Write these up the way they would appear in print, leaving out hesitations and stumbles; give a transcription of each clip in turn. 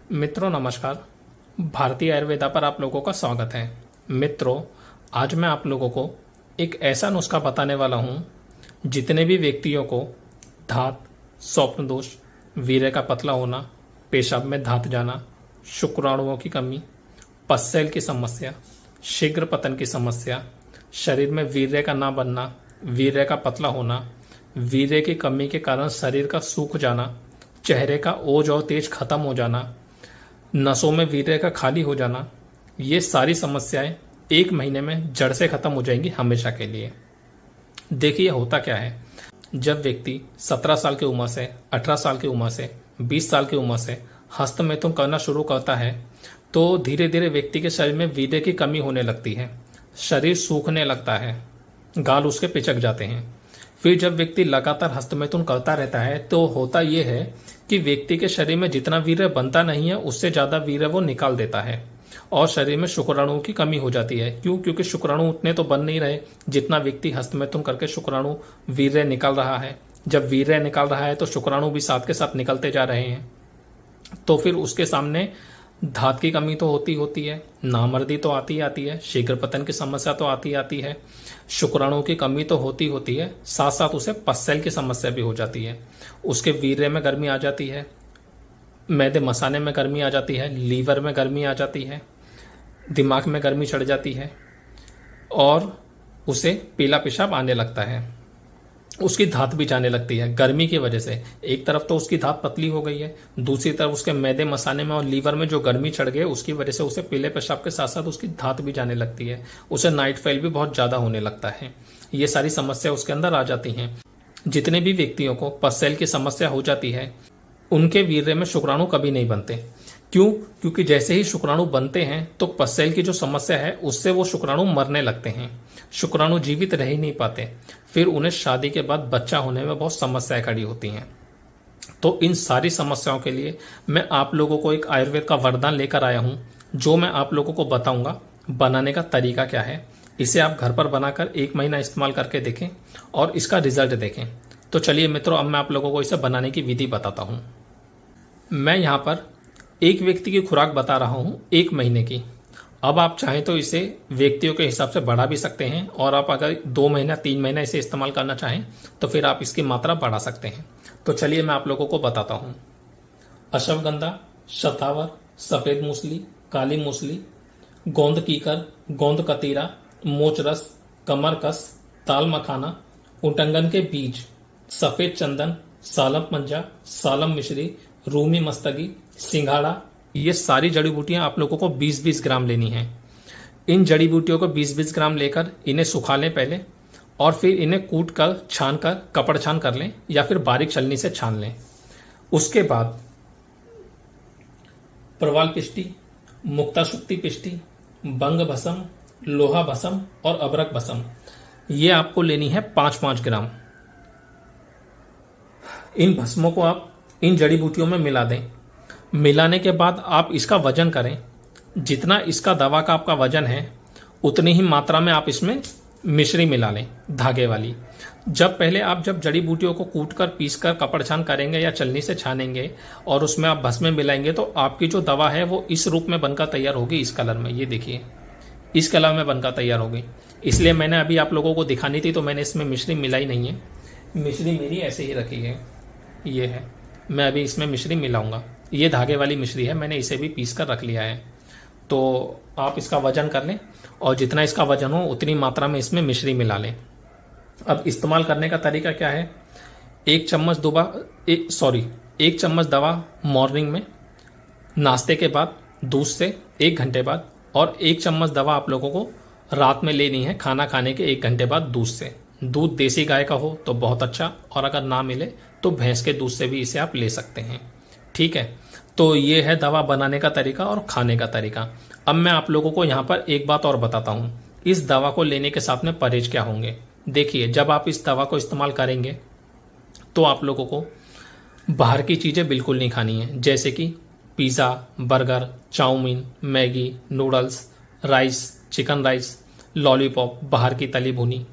मित्रों नमस्कार। भारतीय आयुर्वेदा पर आप लोगों का स्वागत है। मित्रों, आज मैं आप लोगों को एक ऐसा नुस्खा बताने वाला हूं जितने भी व्यक्तियों को धात, स्वप्न दोष, वीर्य का पतला होना, पेशाब में धात जाना, शुक्राणुओं की कमी, पस्सेल की समस्या, शीघ्र पतन की समस्या, शरीर में वीर्य का ना बनना, वीर्य का पतला होना, वीर्य की कमी के कारण शरीर का सूख जाना, चेहरे का ओज और तेज खत्म हो जाना, नसों में वीर्य का खाली हो जाना, ये सारी समस्याएं 1 महीने में जड़ से खत्म हो जाएंगी हमेशा के लिए। देखिए होता क्या है, जब व्यक्ति 17 साल की उम्र से, 18 साल की उम्र से, 20 साल की उम्र से हस्तमैथुन करना शुरू करता है तो धीरे धीरे व्यक्ति के शरीर में वीर्य की कमी होने लगती है, शरीर सूखने लगता है, गाल उसके पिचक जाते हैं। फिर जब व्यक्ति लगातार हस्तमैथुन करता रहता है तो होता यह है कि व्यक्ति के शरीर में जितना वीर्य बनता नहीं है उससे ज्यादा वीर्य वो निकाल देता है और शरीर में शुक्राणुओं की कमी हो जाती है। क्यों? क्योंकि शुक्राणु उतने तो बन नहीं रहे जितना व्यक्ति हस्तमैथुन करके शुक्राणु वीर्य निकाल रहा है। जब वीर्य निकाल रहा है तो शुक्राणु भी साथ के साथ निकलते जा रहे हैं, तो फिर उसके सामने धात की कमी तो होती है, नामर्दी तो आती है, शीघ्र पतन की समस्या तो आती है, शुक्राणुओं की कमी तो होती है, साथ साथ उसे पस्सेल की समस्या भी हो जाती है। उसके वीर्य में गर्मी आ जाती है, मैदे मसाने में गर्मी आ जाती है, लीवर में गर्मी आ जाती है, दिमाग में गर्मी चढ़ जाती है और उसे पीला पेशाब आने लगता है। उसकी धात भी जाने लगती है गर्मी की वजह से। एक तरफ तो उसकी धात पतली हो गई है, दूसरी तरफ उसके मैदे मसाने में और लीवर में जो गर्मी चढ़ गई उसकी वजह से उसे पीले पेशाब के साथ साथ उसकी धात भी जाने लगती है, उसे नाइट फेल भी बहुत ज्यादा होने लगता है। ये सारी समस्या उसके अंदर आ जाती हैं। जितने भी व्यक्तियों को पस्सेल की समस्या हो जाती है उनके वीर्य में शुक्राणु कभी नहीं बनते। क्यों? क्योंकि जैसे ही शुक्राणु बनते हैं तो पस्सेल की जो समस्या है उससे वो शुक्राणु मरने लगते हैं, शुक्राणु जीवित रह ही नहीं पाते। फिर उन्हें शादी के बाद बच्चा होने में बहुत समस्याएं खड़ी होती हैं। तो इन सारी समस्याओं के लिए मैं आप लोगों को एक आयुर्वेद का वरदान लेकर आया हूं, जो मैं आप लोगों को बताऊंगा बनाने का तरीका क्या है। इसे आप घर पर बनाकर 1 महीना इस्तेमाल करके देखें और इसका रिजल्ट देखें। तो चलिए मित्रों, अब मैं आप लोगों को इसे बनाने की विधि बताता हूं। मैं यहाँ पर एक व्यक्ति की खुराक बता रहा हूं 1 महीने की। अब आप चाहें तो इसे व्यक्तियों के हिसाब से बढ़ा भी सकते हैं और आप अगर 2 महीना 3 महीना इसे इस्तेमाल करना चाहें तो फिर आप इसकी मात्रा बढ़ा सकते हैं। तो चलिए मैं आप लोगों को बताता हूं। अश्वगंधा, शतावर, सफेद मूसली, काली मूसली, गोंद कीकर, गोंद कतीरा, मोचरस, कमरकस, ताल मखाना, उटंगन के बीज, सफेद चंदन, सालम पंजा, सालम मिश्री, रूमी मस्तगी, सिंघाड़ा, ये सारी जड़ी बूटियां आप लोगों को 20-20 ग्राम लेनी है। इन जड़ी बूटियों को 20-20 ग्राम लेकर इन्हें सुखा लें पहले और फिर इन्हें कूट कर छान कर कपड़ छान कर लें या फिर बारीक छलनी से छान लें। उसके बाद प्रवाल पिष्टी, मुक्ताशुक्ति पिष्टी, बंग भस्म, लोहा भस्म और अबरक भस्म, ये आपको लेनी है 5-5 ग्राम। इन भस्मों को आप इन जड़ी बूटियों में मिला दें। मिलाने के बाद आप इसका वजन करें। जितना इसका दवा का आपका वजन है उतनी ही मात्रा में आप इसमें मिश्री मिला लें, धागे वाली। जब जड़ी बूटियों को कूटकर पीसकर कपड़ छान करेंगे या चलनी से छानेंगे और उसमें आप भस्म मिलाएंगे तो आपकी जो दवा है वो इस रूप में बनकर तैयार होगी, इस कलर में। ये देखिए, इस कलर में बनकर तैयार होगी। इसलिए मैंने अभी आप लोगों को दिखानी थी तो मैंने इसमें मिश्री मिलाई नहीं है। मिश्री मेरी ऐसे ही रखी है, ये है। मैं अभी इसमें मिश्री मिलाऊंगा। ये धागे वाली मिश्री है, मैंने इसे भी पीस कर रख लिया है। तो आप इसका वजन कर लें और जितना इसका वजन हो उतनी मात्रा में इसमें मिश्री मिला लें। अब इस्तेमाल करने का तरीका क्या है? 1 चम्मच दवा मॉर्निंग में नाश्ते के बाद, दूध से 1 घंटे बाद, और 1 चम्मच दवा आप लोगों को रात में लेनी है खाना खाने के 1 घंटे बाद दूध से। दूध देसी गाय का हो तो बहुत अच्छा, और अगर ना मिले तो भैंस के दूध से भी इसे आप ले सकते हैं। ठीक है, तो ये है दवा बनाने का तरीका और खाने का तरीका। अब मैं आप लोगों को यहाँ पर एक बात और बताता हूँ, इस दवा को लेने के साथ में परहेज क्या होंगे। देखिए, जब आप इस दवा को इस्तेमाल करेंगे तो आप लोगों को बाहर की चीज़ें बिल्कुल नहीं खानी है, जैसे कि pizza, burger, chowmein, Maggi, noodles, rice, chicken rice, lollipop, बाहर की तली भुनी,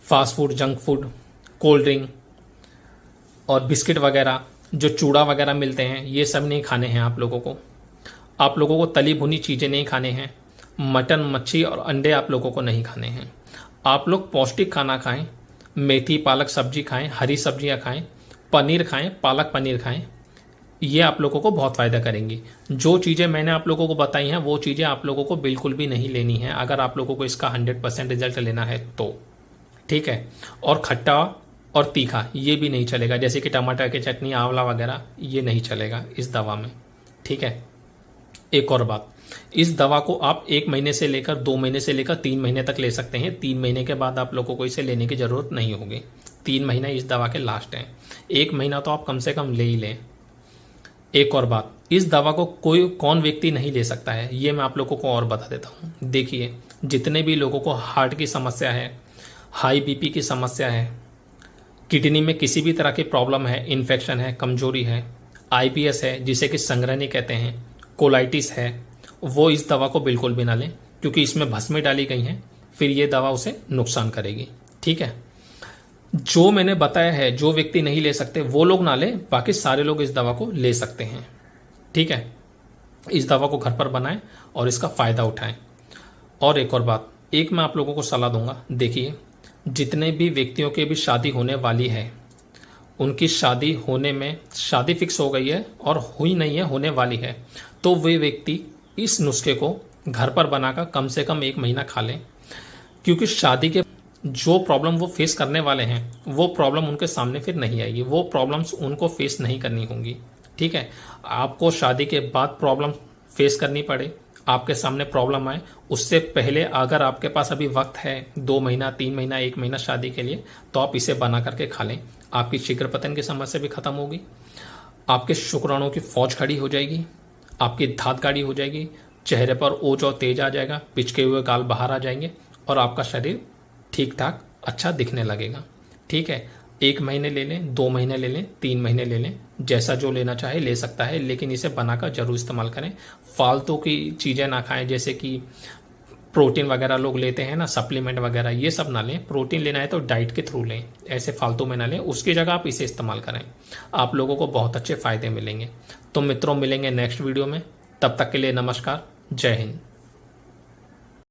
fast food, junk food, cold drink और बिस्किट वगैरह, जो चूड़ा वगैरह मिलते हैं ये सब नहीं खाने हैं आप लोगों को। आप लोगों को तली भुनी चीज़ें नहीं खाने हैं। मटन, मच्छी और अंडे आप लोगों को नहीं खाने हैं। आप लोग पौष्टिक खाना खाएं, मेथी पालक सब्जी खाएं, हरी सब्जियां खाएं, पनीर खाएं, पालक पनीर खाएं। ये आप लोगों को बहुत फ़ायदा करेंगी। जो चीज़ें मैंने आप लोगों को बताई हैं वो चीज़ें आप लोगों को बिल्कुल भी नहीं लेनी है अगर आप लोगों को इसका 100% रिजल्ट लेना है तो, ठीक है। और खट्टा और तीखा ये भी नहीं चलेगा, जैसे कि टमाटर की चटनी, आंवला वगैरह, ये नहीं चलेगा इस दवा में, ठीक है। एक और बात, इस दवा को आप 1 महीने से लेकर 2 महीने से लेकर 3 महीने तक ले सकते हैं। 3 महीने के बाद आप लोगों को इसे लेने की ज़रूरत नहीं होगी। 3 महीने इस दवा के लास्ट हैं। 1 महीना तो आप कम से कम ले ही लें। एक और बात, इस दवा को कौन व्यक्ति नहीं ले सकता है ये मैं आप लोगों को और बता देता हूँ। देखिए, जितने भी लोगों को हार्ट की समस्या है, हाई बीपी की समस्या है, किडनी में किसी भी तरह की प्रॉब्लम है, इन्फेक्शन है, कमजोरी है, आईबीएस है जिसे कि संग्रहणी कहते हैं, कोलाइटिस है, वो इस दवा को बिल्कुल भी ना लें क्योंकि इसमें भस्में डाली गई हैं, फिर ये दवा उसे नुकसान करेगी, ठीक है। जो मैंने बताया है जो व्यक्ति नहीं ले सकते वो लोग ना लें, बाकी सारे लोग इस दवा को ले सकते हैं, ठीक है। इस दवा को घर पर बनाएं और इसका फ़ायदा उठाएं। और एक और बात, एक मैं आप लोगों को सलाह दूंगा, देखिए, जितने भी व्यक्तियों की भी शादी होने वाली है, उनकी शादी होने में शादी फिक्स हो गई है और हुई नहीं है, होने वाली है, तो वे व्यक्ति इस नुस्खे को घर पर बनाकर कम से कम 1 महीना खा लें, क्योंकि शादी के जो प्रॉब्लम वो फेस करने वाले हैं वो प्रॉब्लम उनके सामने फिर नहीं आएगी, वो प्रॉब्लम्स उनको फेस नहीं करनी होंगी, ठीक है। आपको शादी के बाद प्रॉब्लम फेस करनी पड़े, आपके सामने प्रॉब्लम आए, उससे पहले अगर आपके पास अभी वक्त है 2 महीना, 3 महीना, 1 महीना शादी के लिए, तो आप इसे बना करके खा लें। आपकी शीघ्र पतन की समस्या भी खत्म होगी, आपके शुक्राणुओं की फौज खड़ी हो जाएगी, आपकी धात गाढ़ी हो जाएगी, चेहरे पर ओज और तेज आ जाएगा, पिचके हुए गाल बाहर आ जाएंगे और आपका शरीर ठीक ठाक अच्छा दिखने लगेगा, ठीक है। 1 महीने ले लें, 2 महीने ले लें, 3 महीने ले लें, जैसा जो लेना चाहे ले सकता है, लेकिन इसे बनाकर जरूर इस्तेमाल करें। फालतू की चीज़ें ना खाएं, जैसे कि प्रोटीन वगैरह लोग लेते हैं ना, सप्लीमेंट वगैरह, ये सब ना लें। प्रोटीन लेना है तो डाइट के थ्रू लें, ऐसे फालतू में ना लें। उसकी जगह आप इसे इस्तेमाल करें, आप लोगों को बहुत अच्छे फायदे मिलेंगे। तो मित्रों, मिलेंगे नेक्स्ट वीडियो में, तब तक के लिए नमस्कार, जय हिंद।